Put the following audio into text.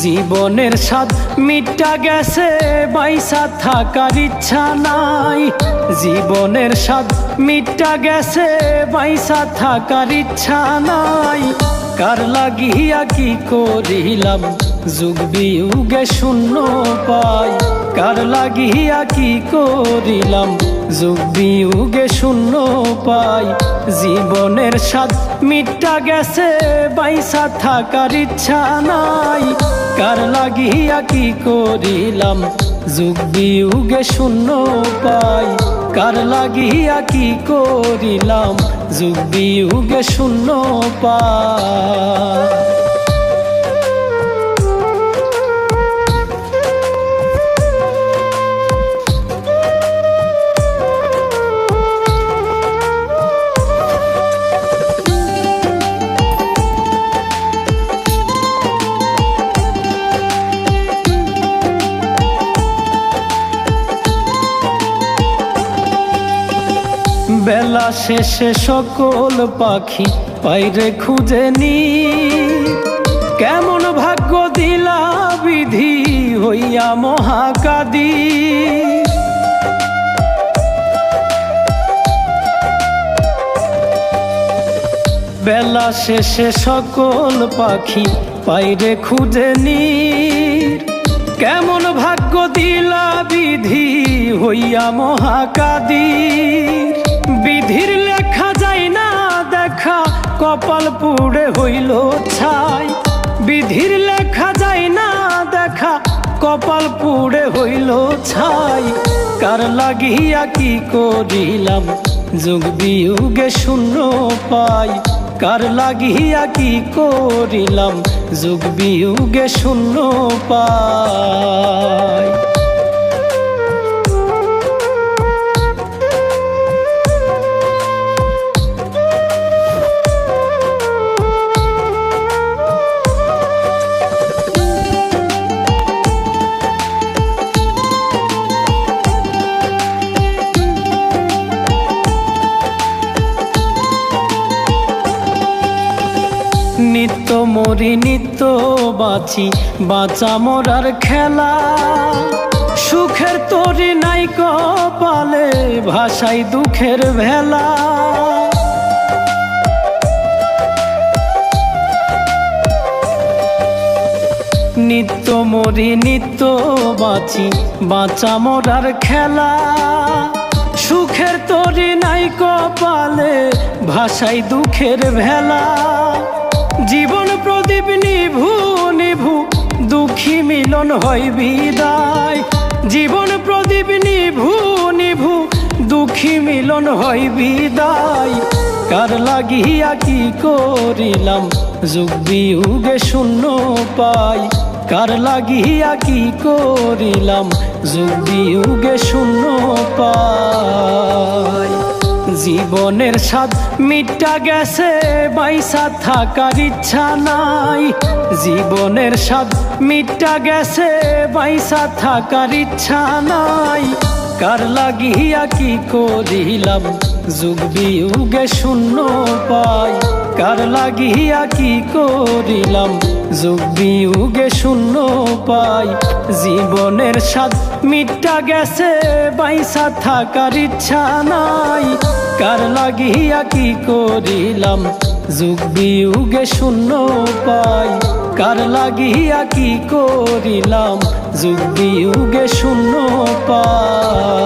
জীবনের স্বাদ মিটা গেছে, বাইসা থাকার ইচ্ছা নাই। জীবনের স্বাদ মিটা গেছে, বাইসা থাকার ইচ্ছা নাই। কার লাগিয়া কি করিলাম, যুগ বিয়োগে শূন্য পাই। কার লাগিয়া কি করিলাম, যুগ বিয়োগে শূন্য পাই। জীবনের স্বাদ মিটা গেছে, বাইসা থাকার ইচ্ছা নাই। কার লাগিয়া কি করিলাম, যুগ বিয়োগে শূন্য পাই। কার লাগিয়া কি করিলাম, যুগ বিয়োগে শূন্য পাই। বেলা শেষে সকল পাখি পাইরে খুঁজে নি। কেমন ভাগ্য দিলা বিধি হইয়া মহাকাদি। বেলা শেষে সকল পাখি পাইরে খুঁজে নি। কেমন ভাগ্য দিলা বিধি হইয়া মহাকাদি। বিধির লেখা যায় না দেখা, কপাল পুড়ে হইল ছাই। বিধির লেখা যায় না দেখা, কপাল পুড়ে হইল ছাই। কার লাগিয়া কি করিলাম, যুগ বিয়োগে শূন্য পাই। কার লাগিয়া কি করিলাম, যুগ বিয়োগে শূন্য পাই। নিত্য মরি নিত্য বাঁচি, বাঁচা মরার খেলা। সুখের তরি নাই কপালে, ভাষাই দুঃখের ভেলা। নিত্য মরি নিত্য বাঁচি, বাঁচা মরার খেলা। সুখের তরি নাই কপালে, ভাষাই দুঃখের ভেলা। জীবন প্রদীপ নিভু নিভু, দুঃখী মিলন হয় বিদায়। জীবন প্রদীপ নিভু নিভু, দুঃখী মিলন হয় বিদায়। কার লাগিয়া কি করিলাম, যুগ বিয়োগে শূন্য পাই। কার লাগিয়া কি করিলাম, যুগ বিয়োগে শূন্য পাই। জীবনের স্বাদ মিটা গেছে, বাইসা থাকার ইচ্ছা নাই। জীবনের স্বাদ মিটা গেছে, বাইসা থাকার ইচ্ছা নাই। কার লাগিয়া কি করিলাম, যুগ বিয়োগে শূন্য পাই। কার লাগিয়া কি করিলাম, যুগ বিয়োগে শূন্য পাই। জীবনের স্বাদ মিটা গেছে, বাইসা থাকার ইচ্ছা নাই। কার লাগিয়া কি করিলাম, যুগ বিয়োগে শূন্য পাই। কার লাগিয়া কি করিলাম, যুগ বিয়োগে শূন্য পাই।